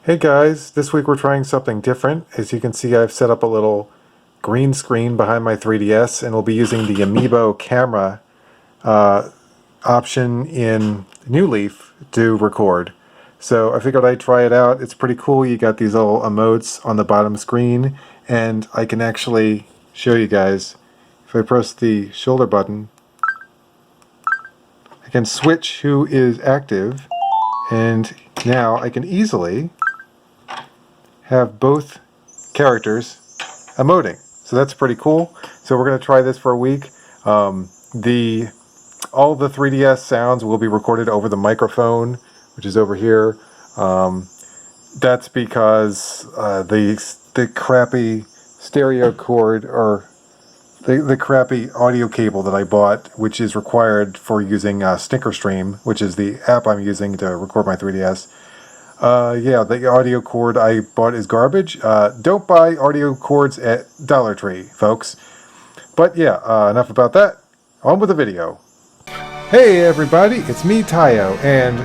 Hey guys, this week we're trying something different. As you can see, I've set up a little green screen behind my 3DS and we'll be using the Amiibo camera option in New Leaf to record. So I figured I'd try it out. It's pretty cool. You got these little emotes on the bottom screen and I can actually show you guys. If I press the shoulder button, I can switch who is active, and now I can easily have both characters emoting. So that's pretty cool. So we're going to try this for a week. All the 3DS sounds will be recorded over the microphone, which is over here. That's because the crappy stereo cord, or the crappy audio cable that I bought, which is required for using StinkerStream, which is the app I'm using to record my 3DS. Yeah, the audio cord I bought is garbage. Don't buy audio cords at Dollar Tree, folks. But yeah, enough about that. On with the video. Hey everybody, it's me, Tayo, and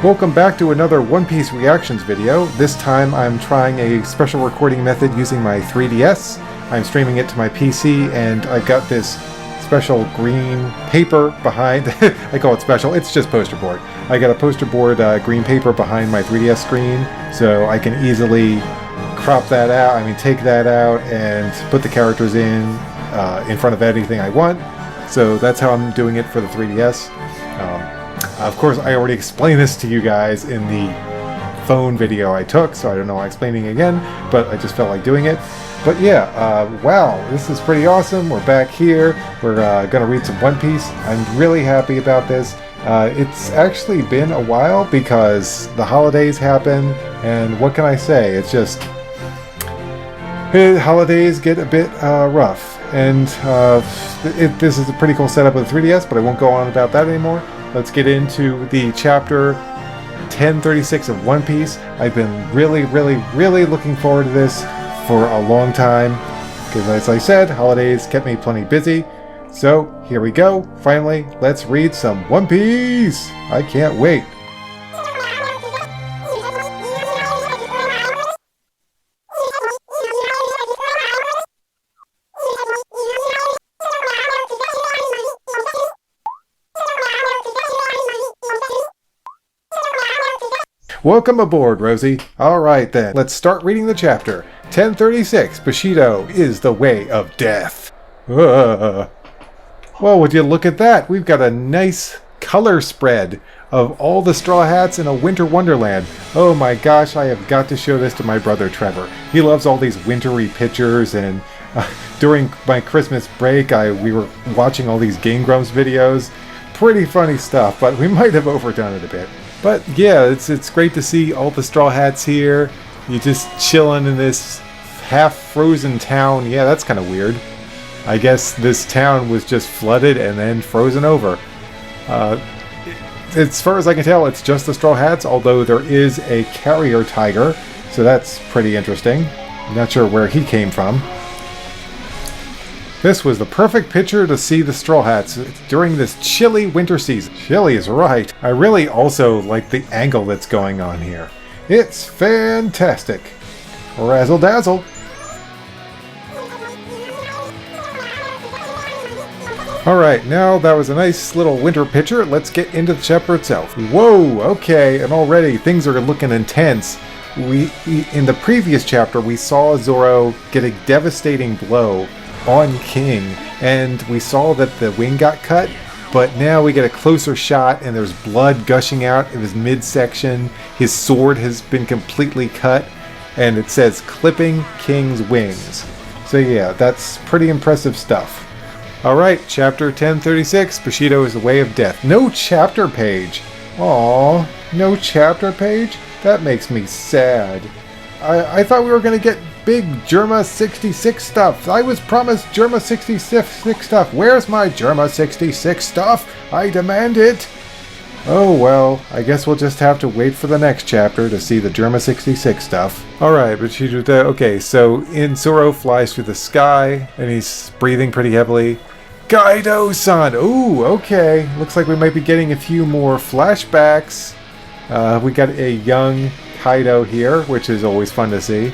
welcome back to another One Piece Reactions video. This time I'm trying a special recording method using my 3DS. I'm streaming it to my PC, and I've got this special green paper behind. I call it special, it's just poster board. I got a poster board green paper behind my 3DS screen, so I can easily crop that out, take that out and put the characters in front of anything I want. So that's how I'm doing it for the 3DS. Of course, I already explained this to you guys in the phone video I took, so I don't know why I'm explaining again, but I just felt like doing it. But yeah, wow, this is pretty awesome. We're back here. We're going to read some One Piece. I'm really happy about this. It's actually been a while because the holidays happen, and what can I say? It's just, holidays get a bit rough, and this is a pretty cool setup with the 3DS, but I won't go on about that anymore. Let's get into the chapter 1036 of One Piece. I've been really looking forward to this for a long time, because as I said, holidays kept me plenty busy. So here we go. Finally, let's read some One Piece. I can't wait. Welcome aboard, Rosie. Alright then, let's start reading the chapter. 1036, Bushido is the way of death. Well, would you look at that? We've got a nice color spread of all the Straw Hats in a winter wonderland. Oh my gosh, I have got to show this to my brother Trevor. He loves all these wintry pictures, and during my Christmas break, we were watching all these Game Grumps videos. Pretty funny stuff, but we might have overdone it a bit. But yeah, it's great to see all the Straw Hats here. You're just chilling in this half-frozen town. Yeah, that's kind of weird. I guess this town was just flooded and then frozen over. As far as I can tell, it's just the Straw Hats, although there is a carrier tiger, so that's pretty interesting. I'm not sure where he came from. This was the perfect picture to see the Straw Hats during this chilly winter season. Chilly is right. I really also like the angle that's going on here. It's fantastic. Razzle dazzle. Alright, now that was a nice little winter picture, let's get into the chapter itself. Whoa, okay, and already things are looking intense. In the previous chapter, we saw Zoro get a devastating blow on King, and we saw that the wing got cut, but now we get a closer shot and there's blood gushing out of his midsection. His sword has been completely cut, and it says clipping King's wings. So yeah, that's pretty impressive stuff. Alright, chapter 1036, Bushido is the way of death. No chapter page. Aww, no chapter page? That makes me sad. I thought we were going to get big Germa 66 stuff. I was promised Germa 66 stuff. Where's my Germa 66 stuff? I demand it. Oh well, I guess we'll just have to wait for the next chapter to see the Germa 66 stuff. Alright, but okay, so Zoro flies through the sky, and he's breathing pretty heavily. Kaido-san! Ooh, okay. Looks like we might be getting a few more flashbacks. We got a young Kaido here, which is always fun to see.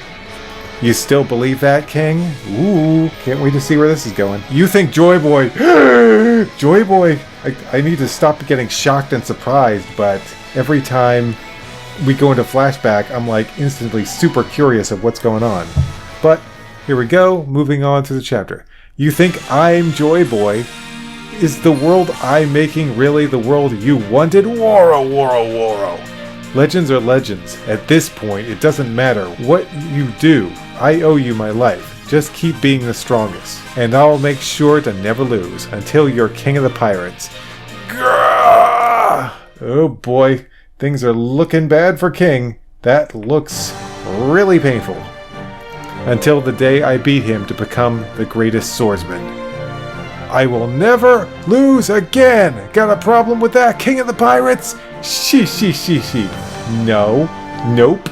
You still believe that, King? Ooh, can't wait to see where this is going. You think Joy Boy... Joy Boy! I need to stop getting shocked and surprised, but every time we go into flashback, I'm like instantly super curious of what's going on. But here we go, moving on to the chapter. You think I'm Joy Boy? Is the world I'm making really the world you wanted? Woro, woro, woro. Legends are legends. At this point, it doesn't matter what you do. I owe you my life. Just keep being the strongest. And I'll make sure to never lose until you're king of the pirates. Grrrr! Oh boy, things are looking bad for King. That looks really painful. Until the day I beat him to become the greatest swordsman. I will never lose again! Got a problem with that, King of the Pirates? She. No. Nope.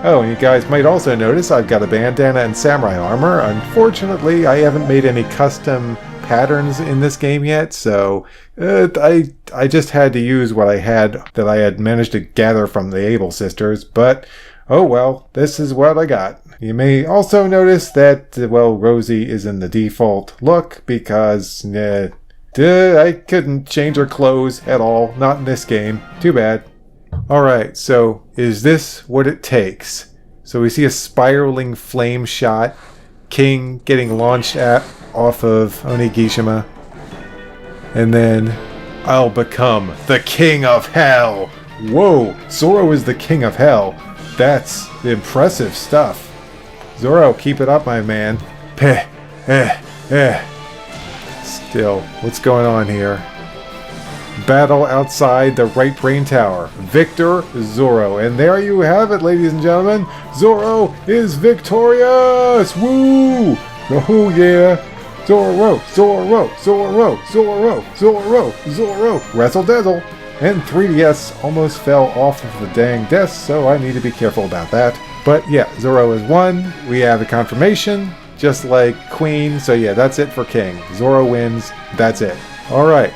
Oh, and you guys might also notice I've got a bandana and samurai armor. Unfortunately, I haven't made any custom patterns in this game yet, so I just had to use what I had that I had managed to gather from the Able sisters, but oh well, this is what I got. You may also notice that, well, Rosie is in the default look because I couldn't change her clothes at all. Not in this game. Too bad. Alright, so is this what it takes? So we see a spiraling flame shot. King getting launched off of Onigashima. And then I'll become the King of Hell. Whoa, Zoro is the King of Hell. That's impressive stuff. Zoro, keep it up, my man. Still, what's going on here? Battle outside the right brain tower. Victor Zoro. And there you have it, ladies and gentlemen. Zoro is victorious! Woo! Oh yeah! Zoro, Zoro, Zoro, Zoro, Zoro, Zoro. Razzle dazzle. And 3DS almost fell off of the dang desk, so I need to be careful about that. But yeah, Zoro is won. We have a confirmation, just like Queen. So yeah, that's it for King. Zoro wins. That's it. Alright.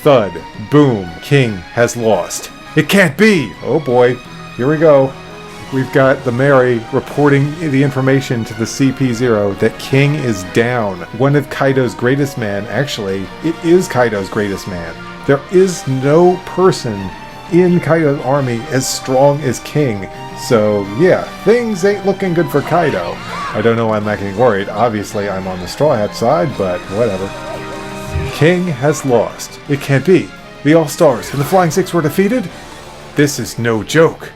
Thud. Boom. King has lost. It can't be! Oh boy. Here we go. We've got the Mary reporting the information to the CP0 that King is down. One of Kaido's greatest men. Actually, it is Kaido's greatest man. There is no person in Kaido's army as strong as King. So yeah, things ain't looking good for Kaido. I don't know why I'm not getting worried. Obviously I'm on the Straw Hat side, but whatever. King has lost. It can't be. The All-Stars and the Flying Six were defeated? This is no joke.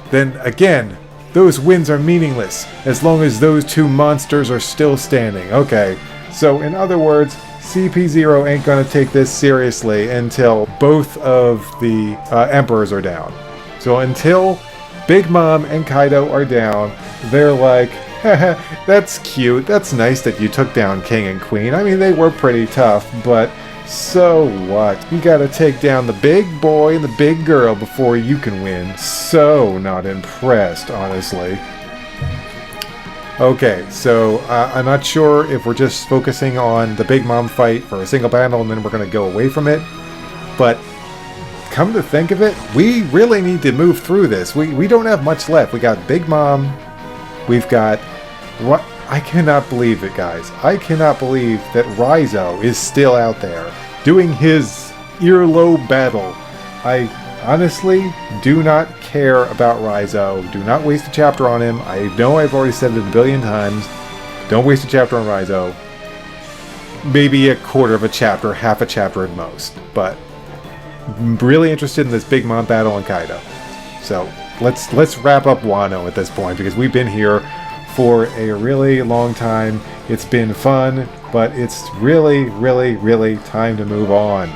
Then again, those wins are meaningless as long as those two monsters are still standing. Okay, so in other words, CP0 ain't gonna take this seriously until both of the emperors are down. So until Big Mom and Kaido are down, they're like, haha, that's cute, that's nice that you took down King and Queen. I mean, they were pretty tough, but so what? You gotta take down the big boy and the big girl before you can win. So not impressed, honestly. Okay, so I'm not sure if we're just focusing on the Big Mom fight for a single battle and then we're going to go away from it, but come to think of it, we really need to move through this. We don't have much left. We got Big Mom, we've got... What? I cannot believe it, guys. I cannot believe that Raizo is still out there doing his earlobe battle. I honestly do not care about Raizo. Do not waste a chapter on him. I know I've already said it a billion times. Don't waste a chapter on Raizo. Maybe a quarter of a chapter, half a chapter at most. But I'm really interested in this Big Mom battle on Kaido. So let's wrap up Wano at this point because we've been here for a really long time. It's been fun, but it's really, really, really time to move on.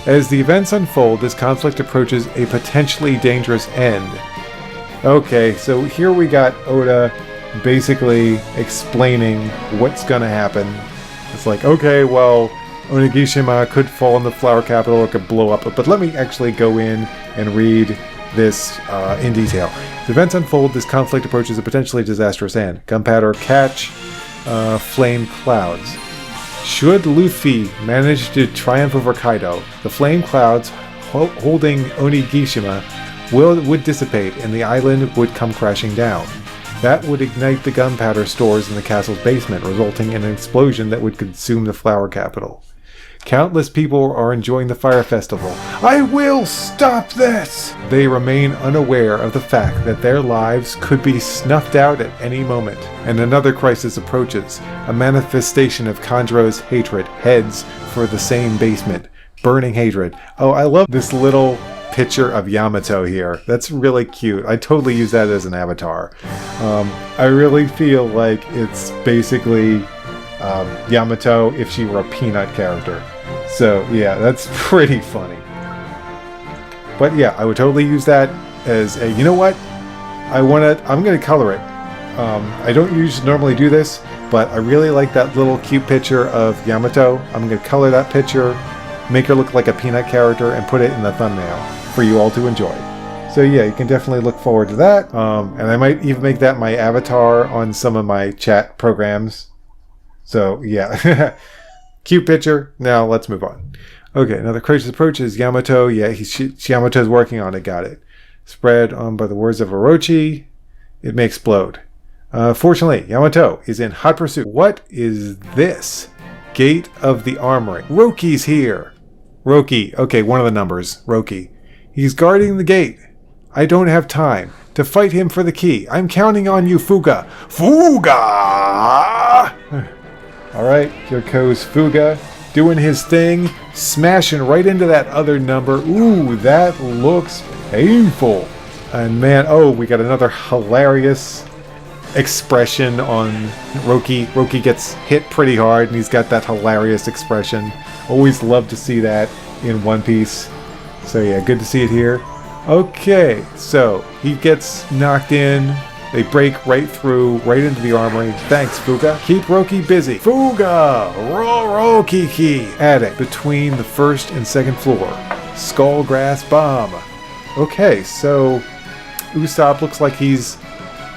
As the events unfold, this conflict approaches a potentially dangerous end. Okay, so here we got Oda basically explaining what's gonna happen. It's like, okay, well, Onigashima could fall in the Flower Capital, it could blow up, but let me actually go in and read this in detail. As events unfold, this conflict approaches a potentially disastrous end. Gunpowder catch flame clouds. Should Luffy manage to triumph over Kaido, the flame clouds holding Onigashima would dissipate and the island would come crashing down. That would ignite the gunpowder stores in the castle's basement, resulting in an explosion that would consume the flower capital. Countless people are enjoying the fire festival. I will stop this! They remain unaware of the fact that their lives could be snuffed out at any moment. And another crisis approaches. A manifestation of Kanjuro's hatred heads for the same basement. Burning hatred. Oh, I love this little picture of Yamato here. That's really cute. I totally use that as an avatar. I really feel like it's basically Yamato if she were a Peanut character. So yeah, that's pretty funny. But yeah, I would totally use that as a, you know what? I'm gonna color it. I don't usually normally do this, but I really like that little cute picture of Yamato. I'm gonna color that picture, make her look like a Peanut character, and put it in the thumbnail for you all to enjoy. So yeah, you can definitely look forward to that. And I might even make that my avatar on some of my chat programs. So yeah, cute picture. Now let's move on. Okay, now the crisis approaches. Yamato, yeah, Yamato's working on it. Got it. Spread on by the words of Orochi, it may explode. Fortunately, Yamato is in hot pursuit. What is this? Gate of the Armory. Roki's here. Roki. Okay, one of the numbers. Roki. He's guarding the gate. I don't have time to fight him for the key. I'm counting on you, Fuga. Fuga! Alright, here goes Fuga. Doing his thing. Smashing right into that other number. Ooh, that looks painful. And man, oh, we got another hilarious expression on Roki. Roki gets hit pretty hard and he's got that hilarious expression. Always love to see that in One Piece. So yeah, good to see it here. Okay, so he gets knocked in. They break right through, right into the armory. Thanks, Fuga. Keep Roki busy. Fuga! Roki! Attic between the first and second floor. Skullgrass bomb. Okay, so Usopp looks like he's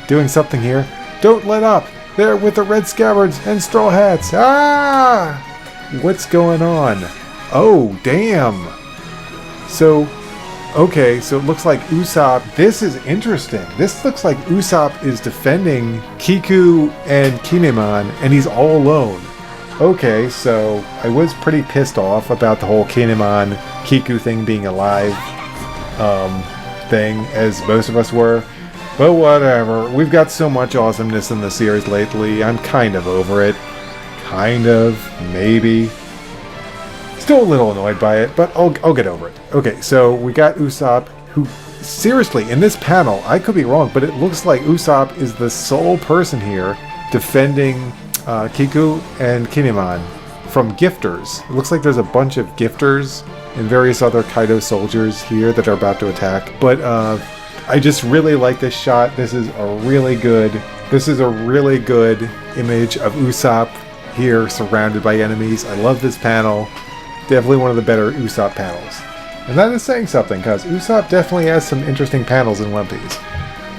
doing something here. Don't let up! They're with the red scabbards and straw hats! Ah! What's going on? Oh, damn! So, okay, so it looks like Usopp... This is interesting. This looks like Usopp is defending Kiku and Kinemon, and he's all alone. Okay, so I was pretty pissed off about the whole Kinemon-Kiku thing being alive thing, as most of us were. But whatever, we've got so much awesomeness in the series lately, I'm kind of over it. Kind of, maybe. Still a little annoyed by it, but I'll get over it. Okay, so we got Usopp, who, seriously, in this panel, I could be wrong, but it looks like Usopp is the sole person here defending Kiku and Kinemon from gifters. It looks like there's a bunch of gifters and various other Kaido soldiers here that are about to attack. But I just really like this shot. This is a really good image of Usopp here surrounded by enemies. I love this panel. Definitely one of the better Usopp panels. And that is saying something, because Usopp definitely has some interesting panels in One Piece.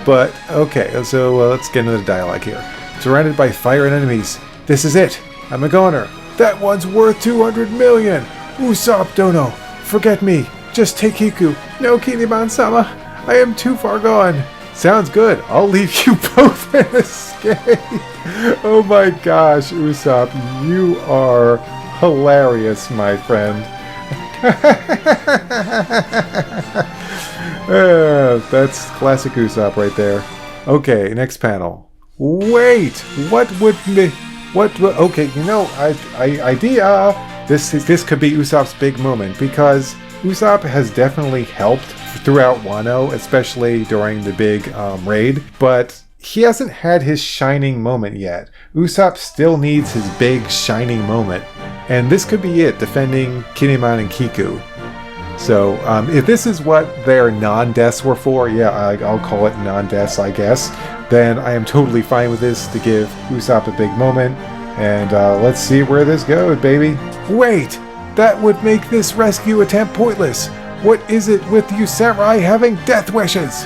But, okay, so let's get into the dialogue here. Surrounded by fire and enemies. This is it. I'm a goner. That one's worth 200 million. Usopp Dono. Forget me. Just take Kiku. No, Kinemon-sama. I am too far gone. Sounds good. I'll leave you both and escape. Oh my gosh, Usopp. You are hilarious, my friend. That's classic Usopp right there. Okay, next panel. Wait, okay, you know, idea. This could be Usopp's big moment, because Usopp has definitely helped throughout Wano, especially during the big raid, but he hasn't had his shining moment yet. Usopp still needs his big shining moment, and this could be it, defending Kinemon and Kiku. So, if this is what their non-deaths were for, yeah, I'll call it non-deaths, I guess, then I am totally fine with this to give Usopp a big moment, and let's see where this goes, baby. Wait! That would make this rescue attempt pointless! What is it with you samurai having death wishes?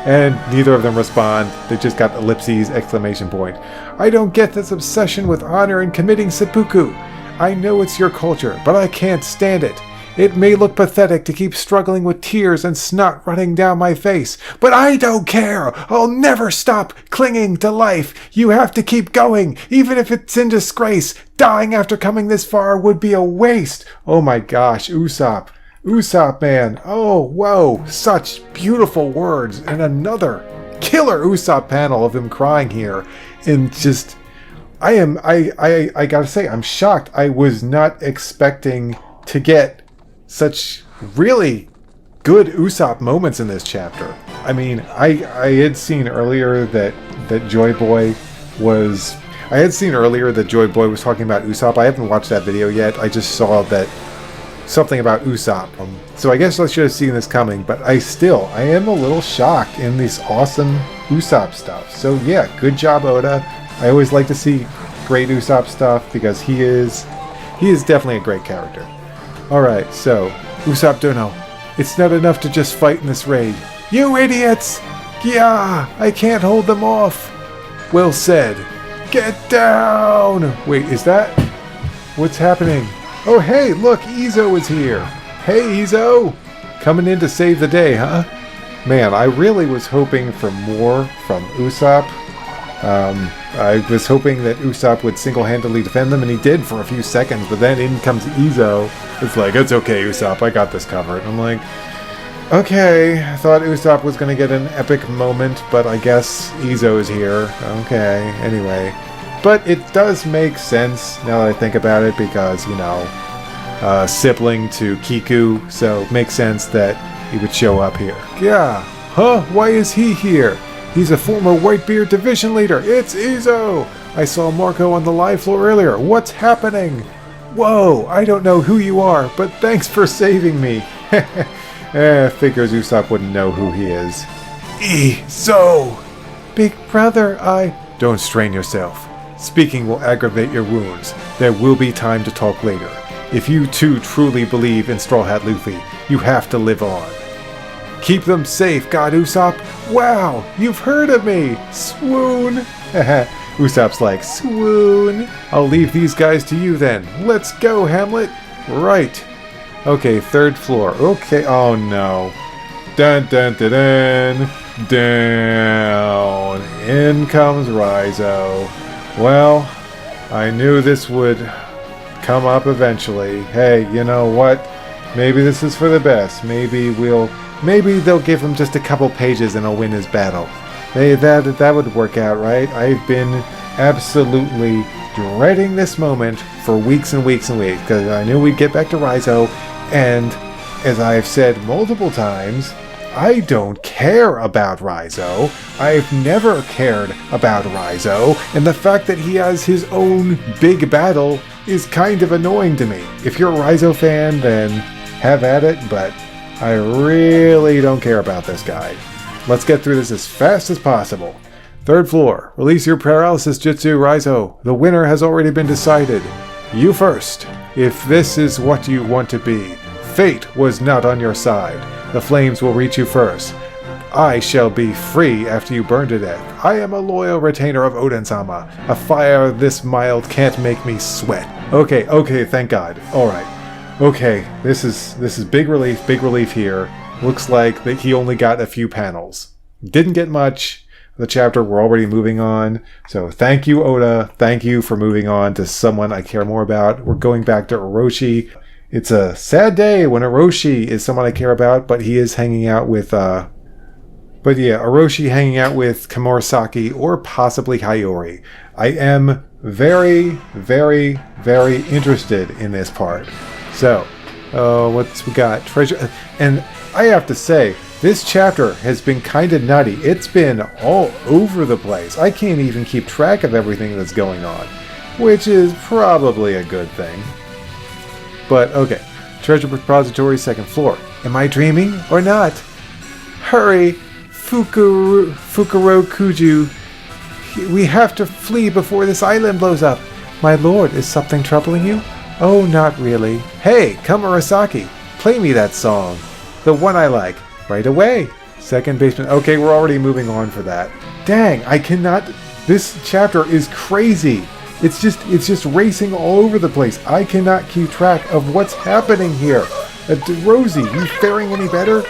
And neither of them respond. They just got ellipses, exclamation point. I don't get this obsession with honor and committing seppuku. I know it's your culture, but I can't stand it. It may look pathetic to keep struggling with tears and snot running down my face, but I don't care. I'll never stop clinging to life. You have to keep going, even if it's in disgrace. Dying after coming this far would be a waste. Oh my gosh, Usopp. Usopp, man. Oh, whoa. Such beautiful words. And another killer Usopp panel of him crying here. And just, I gotta say, I'm shocked. I was not expecting to get such really good Usopp moments in this chapter. I mean, I had seen earlier that Joy Boy was... I had seen earlier that Joy Boy was talking about Usopp. I haven't watched that video yet. I just saw that something about Usopp. So I guess I should have seen this coming, but I am a little shocked in this awesome Usopp stuff. So yeah, good job, Oda. I always like to see great Usopp stuff because he is definitely a great character. Alright, so, Usopp Dono, it's not enough to just fight in this raid. You idiots! Yeah, I can't hold them off. Well said. Get down! Wait, is that... What's happening? Oh hey, look, Izo is here. Hey Izo! Coming in to save the day, huh? Man, I really was hoping for more from Usopp. I was hoping that Usopp would single-handedly defend them, and he did for a few seconds, but then in comes Izo. It's like, it's okay, Usopp, I got this covered. I'm like, okay, I thought Usopp was going to get an epic moment, but I guess Izo is here. Okay, anyway. But it does make sense, now that I think about it, because, you know, sibling to Kiku, so it makes sense that he would show up here. Yeah, huh? Why is he here? He's a former Whitebeard division leader. It's Izo! I saw Marco on the live floor earlier. What's happening? Whoa, I don't know who you are, but thanks for saving me. Figures Usopp wouldn't know who he is. Izo! Big brother, Don't strain yourself. Speaking will aggravate your wounds. There will be time to talk later. If you too truly believe in Straw Hat Luffy, you have to live on. Keep them safe, God Usopp. Wow, you've heard of me. Swoon. Usopp's like, swoon. I'll leave these guys to you then. Let's go, Hamlet. Right. Okay, third floor. Okay, oh no. Dun dun dun dun. Down. In comes Raizo. Well, I knew this would come up eventually. Hey, you know what? Maybe this is for the best. Maybe they'll give him just a couple pages and he'll win his battle. Hey, that would work out, right? I've been absolutely dreading this moment for weeks and weeks and weeks because I knew we'd get back to Raizo, and as I've said multiple times, I don't care about Raizo. I've never cared about Raizo, and the fact that he has his own big battle is kind of annoying to me. If you're a Raizo fan, then have at it, but I really don't care about this guy. Let's get through this as fast as possible. Third floor. Release your paralysis jutsu, Raizo. The winner has already been decided. You first. If this is what you want to be, fate was not on your side. The flames will reach you first. I shall be free after you burn to death. I am a loyal retainer of Oden-sama. A fire this mild can't make me sweat. Okay, thank God. Alright. Okay, this is big relief here. Looks like that he only got a few panels. Didn't get much. The chapter, we're already moving on. So thank you, Oda. Thank you for moving on to someone I care more about. We're going back to Orochi. It's a sad day when Orochi is someone I care about, but he is hanging out with, Orochi hanging out with Komurasaki or possibly Hiyori. I am very, very, very interested in this part. So, what's we got? Treasure. And I have to say, this chapter has been kind of nutty. It's been all over the place. I can't even keep track of everything that's going on, which is probably a good thing. But, okay. Treasure repository, second floor. Am I dreaming or not? Hurry! Fukuro Kuju. We have to flee before this island blows up. My lord, is something troubling you? Oh, not really. Hey, Komurasaki, play me that song. The one I like. Right away. Second basement. Okay, we're already moving on for that. Dang, I cannot... This chapter is crazy. It's just racing all over the place. I cannot keep track of what's happening here. Rosie, you faring any better?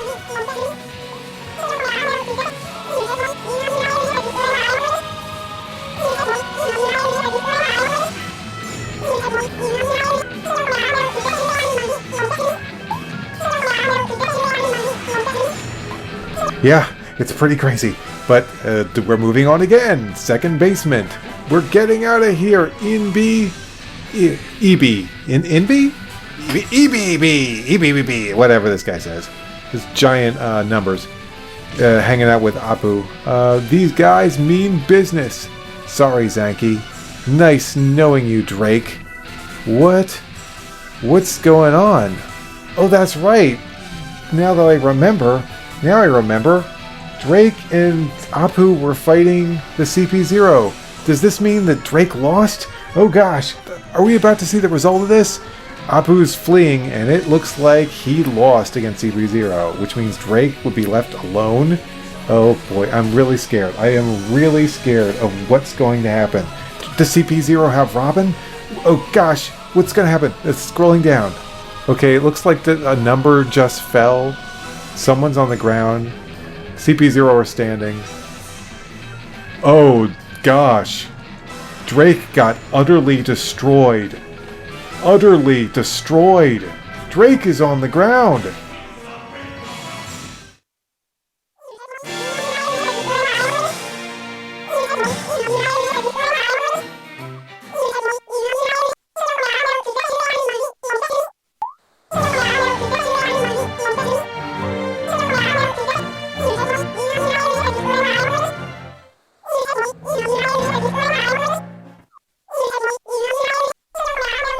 Yeah, it's pretty crazy. But we're moving on again. Second basement. We're getting out of here. EBB, whatever this guy says. His giant numbers. Hanging out with Apu. These guys mean business. Sorry, Zanki. Nice knowing you, Drake. What? What's going on? Oh, that's right. Now I remember. Drake and Apu were fighting the CP0. Does this mean that Drake lost? Oh gosh, are we about to see the result of this? Apu's fleeing, and it looks like he lost against CP0, which means Drake would be left alone. Oh boy, I'm really scared. I am really scared of what's going to happen. Does CP0 have Robin? Oh gosh, what's going to happen? It's scrolling down. Okay, it looks like a number just fell. Someone's on the ground. CP0 are standing. Oh gosh. Drake got utterly destroyed. Utterly destroyed. Drake is on the ground.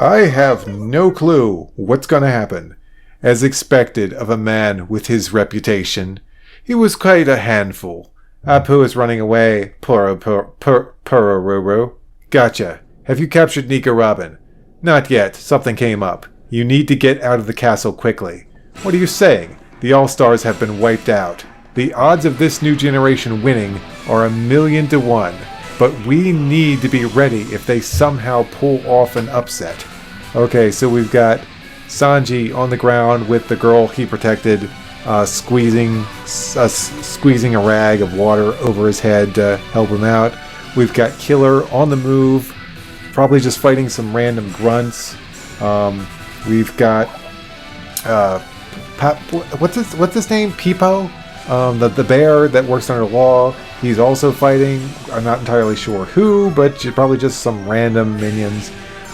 I have no clue what's going to happen. As expected of a man with his reputation, he was quite a handful. Apu is running away. Purururu. Gotcha. Have you captured Nika Robin? Not yet. Something came up. You need to get out of the castle quickly. What are you saying? The All-Stars have been wiped out. The odds of this new generation winning are 1,000,000 to 1. But we need to be ready if they somehow pull off an upset. Okay, so we've got Sanji on the ground with the girl he protected, squeezing a rag of water over his head to help him out. We've got Killer on the move, probably just fighting some random grunts. We've got what's his name? Peepo, the bear that works under law. He's also fighting. I'm not entirely sure who, but probably just some random minions.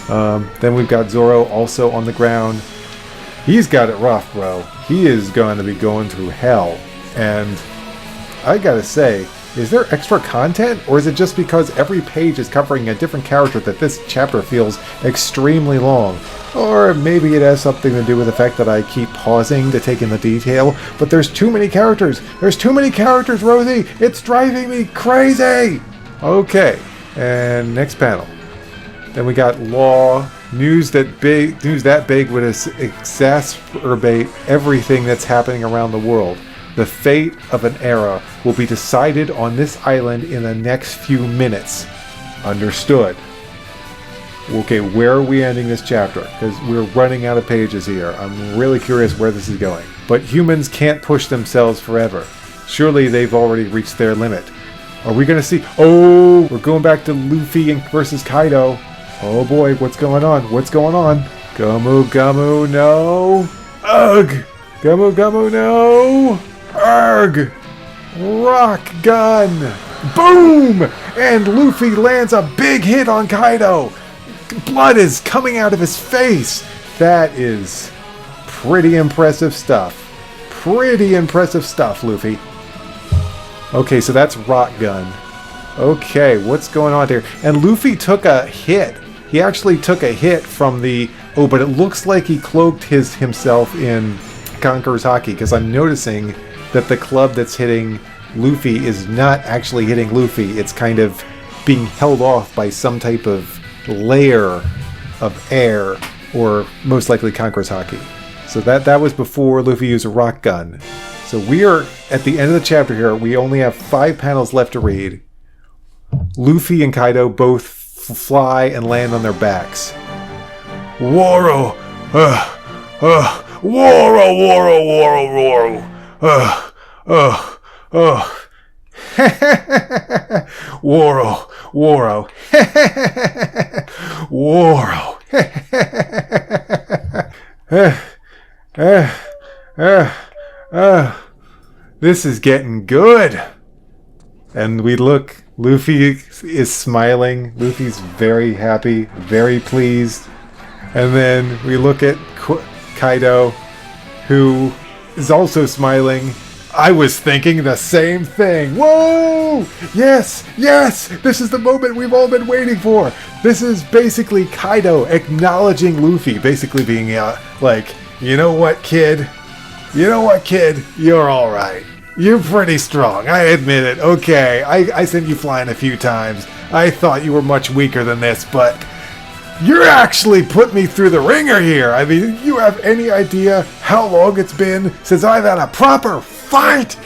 Then we've got Zoro also on the ground. He's got it rough, bro. He is going to be going through hell. And I gotta say, is there extra content? Or is it just because every page is covering a different character that this chapter feels extremely long? Or maybe it has something to do with the fact that I keep pausing to take in the detail. But there's too many characters. There's too many characters, Rosie. It's driving me crazy. Okay, and next panel. Then we got Law. News that big would exacerbate everything that's happening around the world. The fate of an era will be decided on this island in the next few minutes. Understood. Okay, where are we ending this chapter? Because we're running out of pages here. I'm really curious where this is going. But humans can't push themselves forever. Surely they've already reached their limit. Are we going to see... Oh, we're going back to Luffy versus Kaido. Oh boy, what's going on? What's going on? Gomu Gomu, no! Ugh! Gomu Gomu, no! Ugh! Rock gun! Boom! And Luffy lands a big hit on Kaido! Blood is coming out of his face! That is pretty impressive stuff. Pretty impressive stuff, Luffy. Okay, so that's Rock Gun. Okay, what's going on here? And Luffy took a hit. He actually took a hit from the... Oh, but it looks like he cloaked himself in Conqueror's Haki, because I'm noticing that the club that's hitting Luffy is not actually hitting Luffy. It's kind of being held off by some type of layer of air, or most likely Conqueror's Haki. So that was before Luffy used a rock gun. So we are at the end of the chapter here. We only have 5 panels left to read. Luffy and Kaido both fly and land on their backs. Woro! Woro, woro, woro, woro. Woro, woro. Woro. This is getting good. And we look, Luffy is smiling. Luffy's very happy, very pleased. And then we look at Kaido, who is also smiling. I was thinking the same thing. Whoa! Yes! Yes! This is the moment we've all been waiting for. This is basically Kaido acknowledging Luffy, basically being like, you know what, kid? You know what, kid? You're alright. You're pretty strong, I admit it. Okay, I sent you flying a few times. I thought you were much weaker than this, but you're actually put me through the ringer here. I mean, you have any idea how long it's been since I've had a proper fight?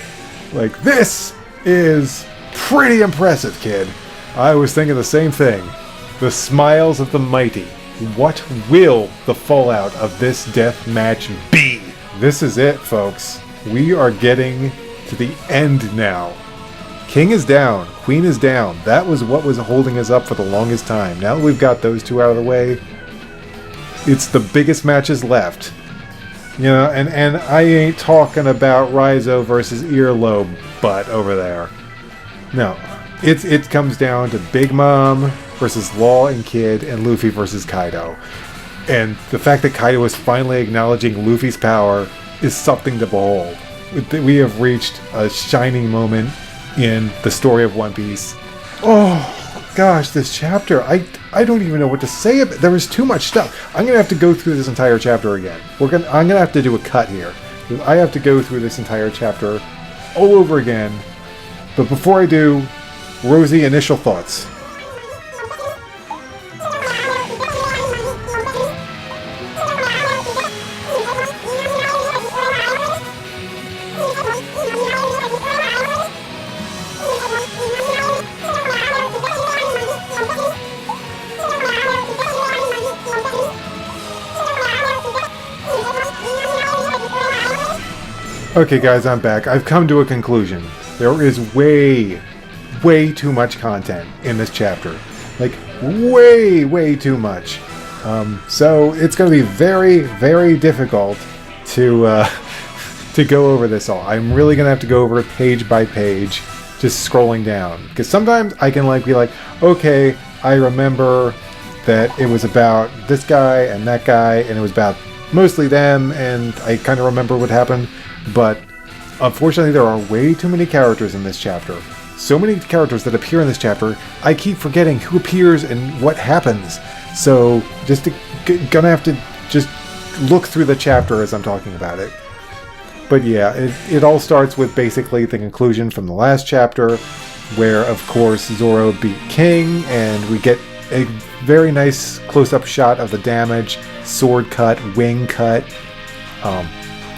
Like, this is pretty impressive, kid. I was thinking the same thing. The smiles of the mighty. What will the fallout of this death match be? This is it, folks. We are getting to the end now. King is down. Queen is down. That was what was holding us up for the longest time. Now that we've got those two out of the way, it's the biggest matches left. You know, and I ain't talking about Raizo versus Earlobe butt over there. No. It comes down to Big Mom versus Law and Kid and Luffy versus Kaido. And the fact that Kaido is finally acknowledging Luffy's power is something to behold. We have reached a shining moment in the story of One Piece. Oh gosh, this chapter, I don't even know what to say about it. There is too much stuff. I'm gonna have to go through this entire chapter again. I'm gonna have to do a cut here. I have to go through this entire chapter all over again. But before I do, Rosie, initial thoughts. Okay guys, I'm back. I've come to a conclusion. There is way too much content in this chapter. Like, way too much. So it's going to be very difficult to go over this all. I'm really going to have to go over it page by page, just scrolling down. Because sometimes I can be like, okay, I remember that it was about this guy and that guy, and it was about mostly them, and I kind of remember what happened. But unfortunately, there are way too many characters in this chapter. So many characters that appear in this chapter, I keep forgetting who appears and what happens. So gonna have to just look through the chapter as I'm talking about it. But yeah, it all starts with basically the conclusion from the last chapter, where of course Zoro beat King, and we get a very nice close-up shot of the damage, sword cut, wing cut.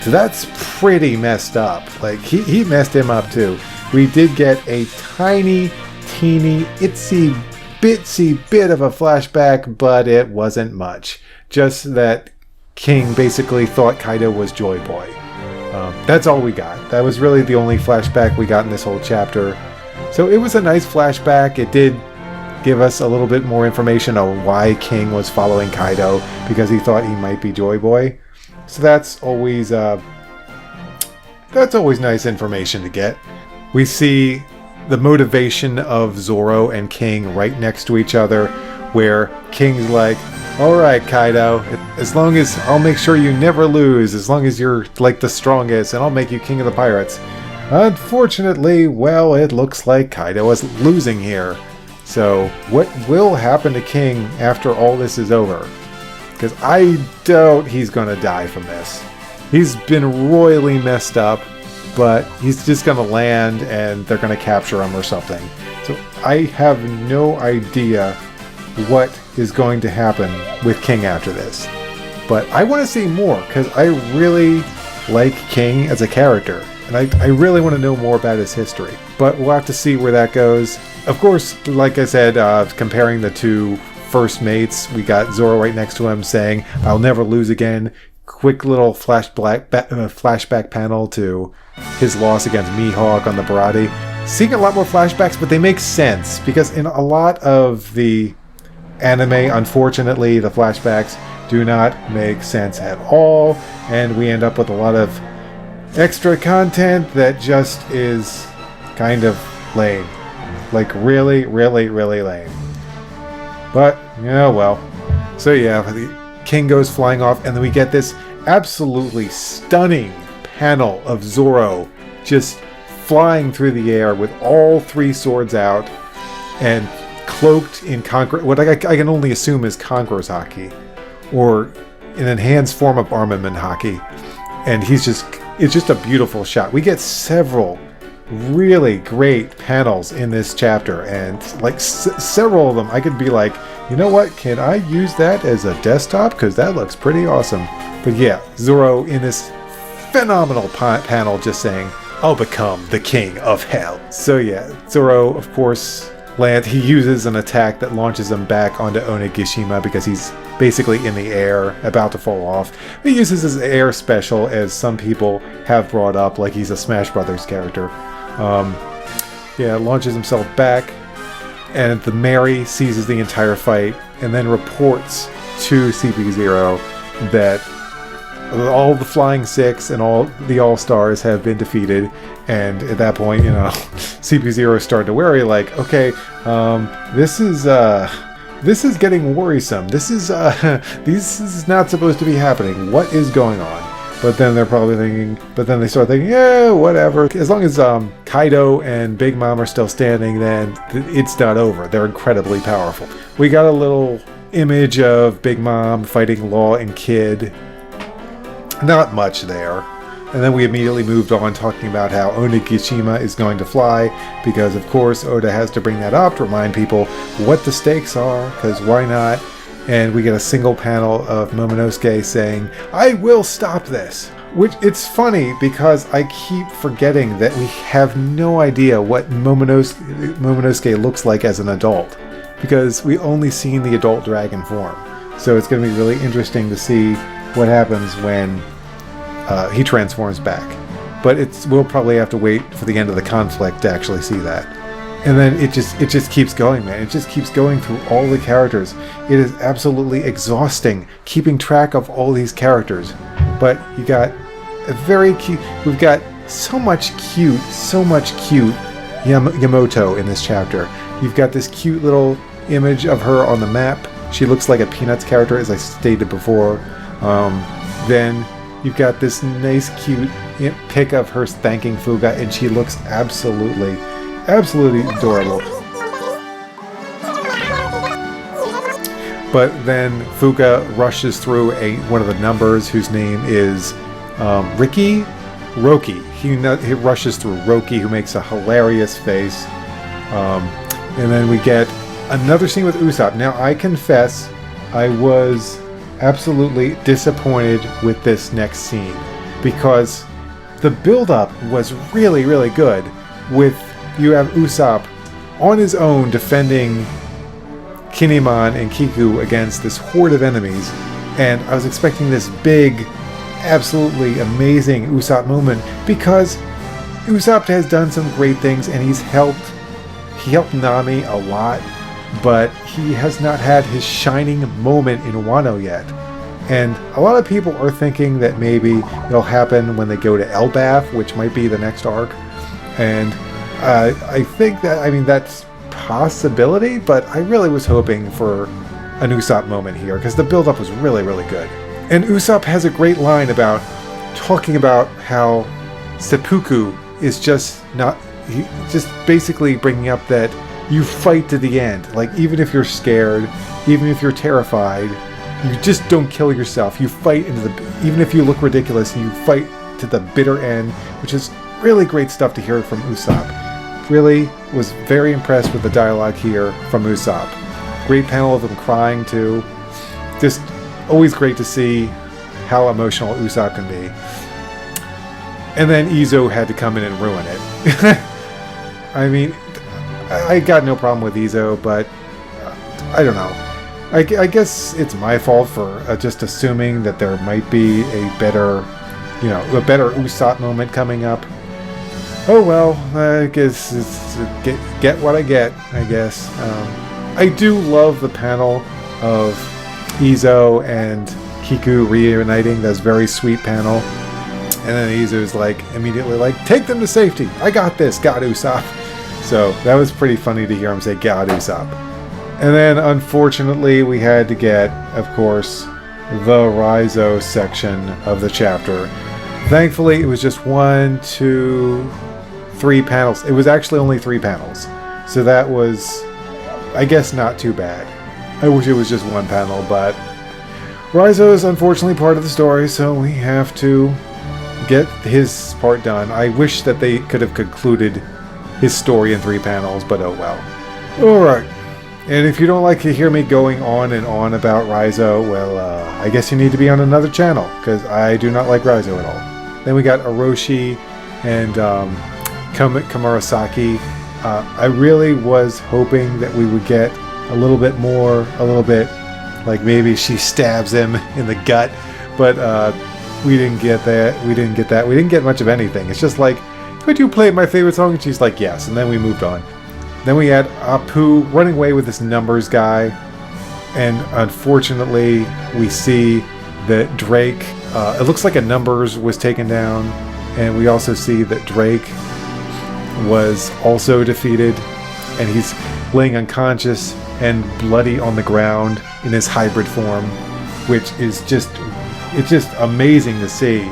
So that's pretty messed up. Like, he messed him up too. We did get a tiny, teeny, itsy, bitsy bit of a flashback, but it wasn't much. Just that King basically thought Kaido was Joy Boy. That's all we got. That was really the only flashback we got in this whole chapter. So it was a nice flashback. It did give us a little bit more information on why King was following Kaido, because he thought he might be Joy Boy. So that's always nice information to get. We see the motivation of Zoro and King right next to each other, where King's like, alright Kaido, as long as I'll make sure you never lose, as long as you're like the strongest, and I'll make you king of the pirates. Unfortunately, well, it looks like Kaido is losing here. So what will happen to King after all this is over? Because I doubt he's going to die from this. He's been royally messed up, but he's just going to land and they're going to capture him or something. So I have no idea what is going to happen with King after this. But I want to see more, because I really like King as a character. And I really want to know more about his history. But we'll have to see where that goes. Of course, like I said, comparing the two first mates, we got Zoro right next to him saying, I'll never lose again. quick little flashback panel to his loss against Mihawk on the Barati. Seeing a lot more flashbacks, but they make sense because in a lot of the anime, unfortunately, the flashbacks do not make sense at all, and we end up with a lot of extra content that just is kind of lame. Like really, really, really lame. But, yeah, well. So yeah, the king goes flying off, and then we get this absolutely stunning panel of Zoro just flying through the air with all three swords out and cloaked in what I can only assume is Conqueror's Haki, or an enhanced form of Armament Haki. And it's just a beautiful shot. We get several really great panels in this chapter, and like several of them I could be like, you know what, can I use that as a desktop, because that looks pretty awesome. But yeah, Zoro in this phenomenal panel just saying, I'll become the king of hell. So yeah, Zoro, of course, he uses an attack that launches him back onto Onigashima because he's basically in the air, about to fall off. He uses his air special, as some people have brought up, like he's a Smash Brothers character. Launches himself back, and the Mary seizes the entire fight and then reports to CP0 that all the Flying Six and all the All-Stars have been defeated. And at that point, CP0 started to worry, like, okay, this is getting worrisome. This is not supposed to be happening. What is going on? But then they start thinking, yeah, whatever. As long as Kaido and Big Mom are still standing, then it's not over. They're incredibly powerful. We got a little image of Big Mom fighting Law and Kid. Not much there. And then we immediately moved on talking about how Onigashima is going to fly, because of course Oda has to bring that up to remind people what the stakes are, because why not? And we get a single panel of Momonosuke saying, I will stop this. Which, it's funny because I keep forgetting that we have no idea what Momonosuke looks like as an adult, because we only seen the adult dragon form. So it's going to be really interesting to see what happens when he transforms back. But we'll probably have to wait for the end of the conflict to actually see that. And then it just keeps going, man. It just keeps going through all the characters. It is absolutely exhausting keeping track of all these characters. But you got a very cute... We've got so much cute Yamato in this chapter. You've got this cute little image of her on the map. She looks like a Peanuts character, as I stated before. Then you've got this nice, cute pic of her thanking Fuga, and she looks absolutely adorable. But then Fuga rushes through one of the numbers whose name is Roki. He rushes through Roki, who makes a hilarious face. And then we get another scene with Usopp. Now, I confess, I was absolutely disappointed with this next scene, because the build-up was really, really good. You have Usopp on his own defending Kinemon and Kiku against this horde of enemies, and I was expecting this big, absolutely amazing Usopp moment, because Usopp has done some great things, and he helped Nami a lot, but he has not had his shining moment in Wano yet. And a lot of people are thinking that maybe it'll happen when they go to Elbaf, which might be the next arc. And I think that's possibility, but I really was hoping for an Usopp moment here, because the build-up was really, really good. And Usopp has a great line about talking about how seppuku is just basically bringing up that you fight to the end. Like, even if you're scared, even if you're terrified, you just don't kill yourself. You fight even if you look ridiculous, you fight to the bitter end, which is really great stuff to hear from Usopp. Really was very impressed with the dialogue here from Usopp. Great panel of him crying too. Just always great to see how emotional Usopp can be. And then Izo had to come in and ruin it. I mean, I got no problem with Izo, but I don't know. I guess it's my fault for just assuming that there might be a better Usopp moment coming up. Oh well, I guess it's get what I get, I guess. I do love the panel of Izo and Kiku reuniting. That's a very sweet panel. And then Izu's like immediately like, take them to safety. I got this. Got Usopp. So that was pretty funny to hear him say, got Usopp. And then unfortunately we had to get, of course, the Raizo section of the chapter. Thankfully it was just 1, 2, 3 panels. It was actually only 3 panels. So that was, I guess, not too bad. I wish it was just 1 panel, but Raizo is unfortunately part of the story, so we have to get his part done. I wish that they could have concluded his story in 3 panels, but oh well. Alright. And if you don't like to hear me going on and on about Raizo, well, I guess you need to be on another channel, because I do not like Raizo at all. Then we got Orochi and Kamarasaki. I really was hoping that we would get a little bit like maybe she stabs him in the gut, but we didn't get that. We didn't get much of anything. It's just like, could you play my favorite song? And she's like, yes. And then we moved on. Then we had Apu running away with this numbers guy. And unfortunately, we see that Drake, it looks like a numbers was taken down. And we also see that Drake was also defeated. And he's laying unconscious and bloody on the ground in his hybrid form, which is just amazing to see.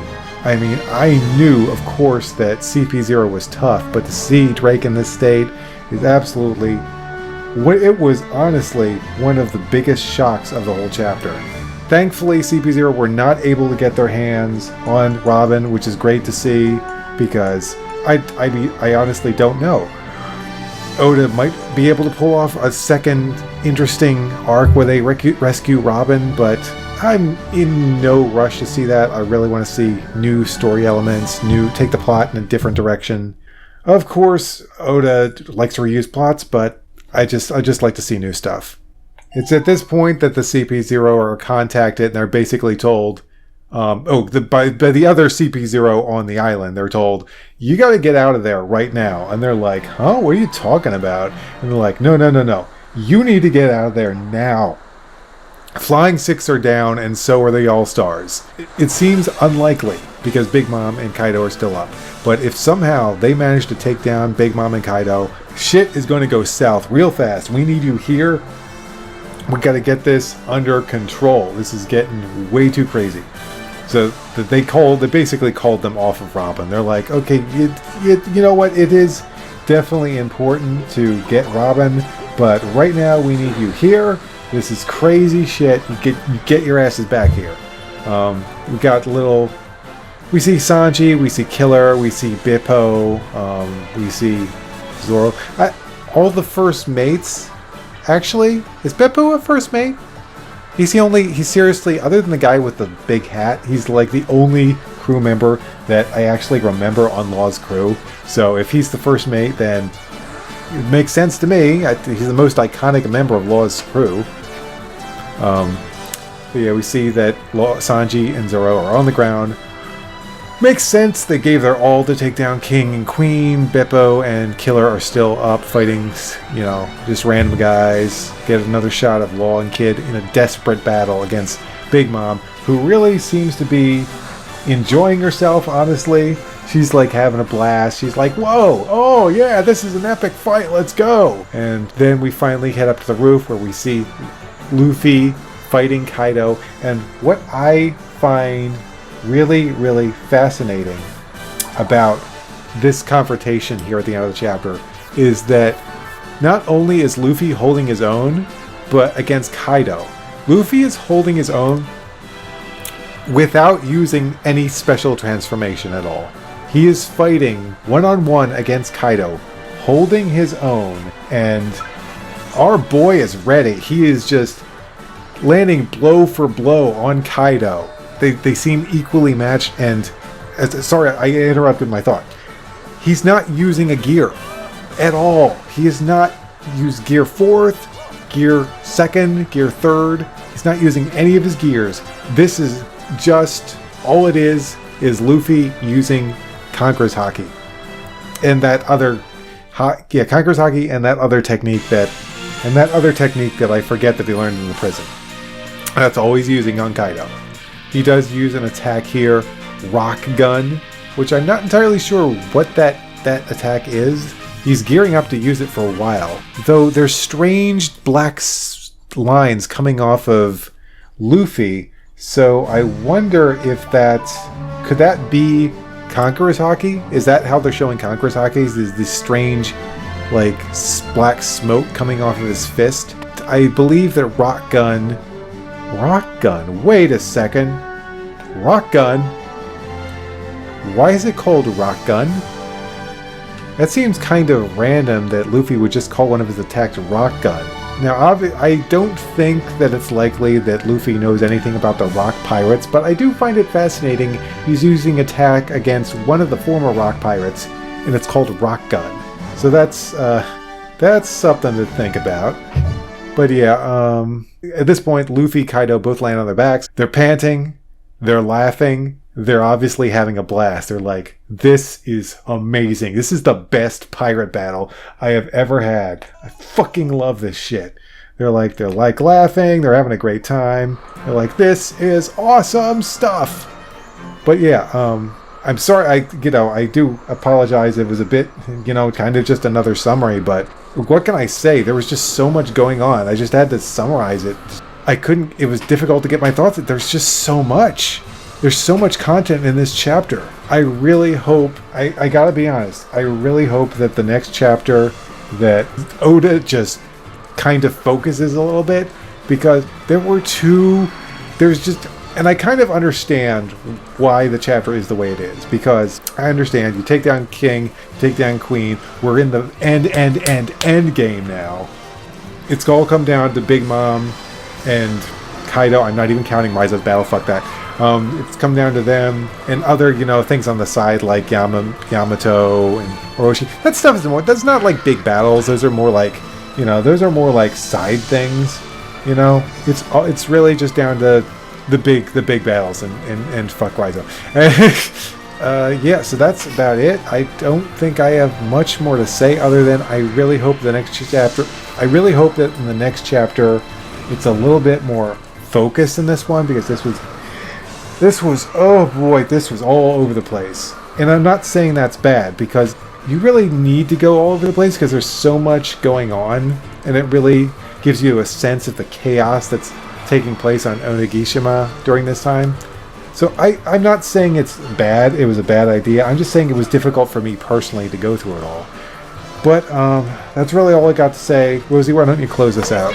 I mean, I knew, of course, that CP0 was tough, but to see Drake in this state is absolutely... It was honestly one of the biggest shocks of the whole chapter. Thankfully, CP0 were not able to get their hands on Robin, which is great to see, because I honestly don't know. Oda might be able to pull off a second interesting arc where they rescue Robin, but I'm in no rush to see that. I really want to see new story elements, take the plot in a different direction. Of course, Oda likes to reuse plots, but I just like to see new stuff. It's at this point that the CP0 are contacted and they're basically told, by the other CP0 on the island, they're told, you got to get out of there right now. And they're like, huh? What are you talking about? And they're like, no. You need to get out of there now. Flying Six are down, and so are the All-Stars. It seems unlikely, because Big Mom and Kaido are still up. But if somehow they manage to take down Big Mom and Kaido, shit is going to go south real fast. We need you here. We got to get this under control. This is getting way too crazy. So they basically called them off of Robin. They're like, okay, you know what? It is definitely important to get Robin, but right now we need you here. This is crazy shit. You get your asses back here. We see Sanji, we see Killer, we see Bippo, we see Zoro. All the first mates. Actually, is Bippo a first mate? He's seriously, other than the guy with the big hat, he's like the only crew member that I actually remember on Law's crew. So if he's the first mate, then it makes sense to me. He's the most iconic member of Law's crew. But yeah, we see that Sanji and Zoro are on the ground. Makes sense. They gave their all to take down King and Queen. Bippo and Killer are still up fighting, just random guys. Get another shot of Law and Kid in a desperate battle against Big Mom, who really seems to be enjoying herself, honestly. She's like having a blast. She's like, whoa, oh yeah, this is an epic fight, let's go. And then we finally head up to the roof where we see Luffy fighting Kaido. And what I find really, really fascinating about this confrontation here at the end of the chapter is that not only is Luffy holding his own, but against Kaido. Luffy is holding his own without using any special transformation at all. He is fighting one-on-one against Kaido, holding his own, and our boy is ready. He is just landing blow for blow on Kaido. They seem equally matched, and sorry, I interrupted my thought. He's not using a gear at all. He has not used Gear 4th, gear second, gear third. He's not using any of his gears. This is just, all it is Luffy using Conqueror's Haki. And that other, Conqueror's Haki and that other technique that I forget that he learned in the prison. That's all he's using on Kaido. He does use an attack here, Rock Gun, which I'm not entirely sure what that attack is. He's gearing up to use it for a while, though there's strange black lines coming off of Luffy, so I wonder if could that be Conqueror's Haki? Is that how they're showing Conqueror's Haki? Is this strange, like, black smoke coming off of his fist? I believe that Rock Gun, wait a second, Rock Gun? Why is it called Rock Gun? That seems kind of random that Luffy would just call one of his attacks Rock Gun. Now, I don't think that it's likely that Luffy knows anything about the Rock Pirates, but I do find it fascinating he's using attack against one of the former Rock Pirates, and it's called Rock Gun. So that's something to think about. But yeah, at this point, Luffy, Kaido both land on their backs. They're panting, they're laughing, they're obviously having a blast. They're like, this is amazing. This is the best pirate battle I have ever had. I fucking love this shit. They're like laughing, they're having a great time. They're like, this is awesome stuff. But yeah, I'm sorry, I do apologize. It was a bit, kind of just another summary, but what can I say? There was just so much going on. I just had to summarize it. It was difficult to get my thoughts. There's just so much. There's so much content in this chapter. I really hope, I gotta be honest, I really hope that the next chapter that Oda just kind of focuses a little bit, because and I kind of understand why the chapter is the way it is, because I understand you take down King, you take down Queen, we're in the end game now. It's all come down to Big Mom and Kaido. I'm not even counting Mizo's battle, fuck that. It's come down to them and other, things on the side like Yamato and Orochi. That stuff that's not like big battles. Those are more like, side things. It's really just down to the big battles and fuck Mizo. Yeah, so that's about it. I don't think I have much more to say other than I really hope that in the next chapter it's a little bit more focused in this one, because this was oh boy, this was all over the place. And I'm not saying that's bad, because you really need to go all over the place because there's so much going on, and it really gives you a sense of the chaos that's taking place on Onigashima during this time. So I'm not saying it's bad, it was a bad idea. I'm just saying it was difficult for me personally to go through it all. But that's really all I got to say. Rosie, why don't you close this out?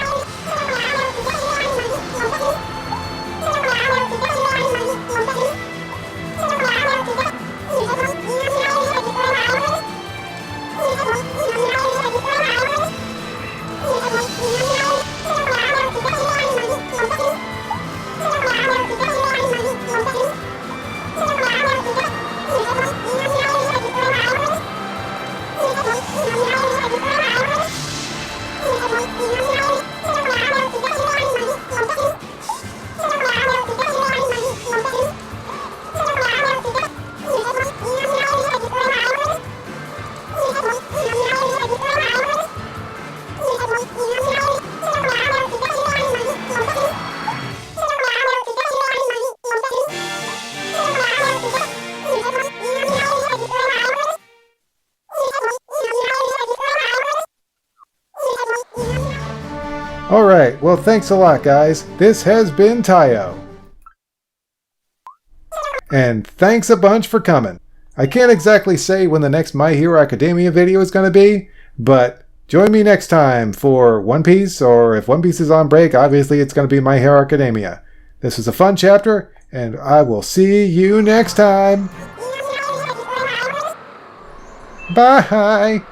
Alright, well thanks a lot guys. This has been Tayo. And thanks a bunch for coming. I can't exactly say when the next My Hero Academia video is going to be, but join me next time for One Piece, or if One Piece is on break, obviously it's going to be My Hero Academia. This was a fun chapter, and I will see you next time. Bye!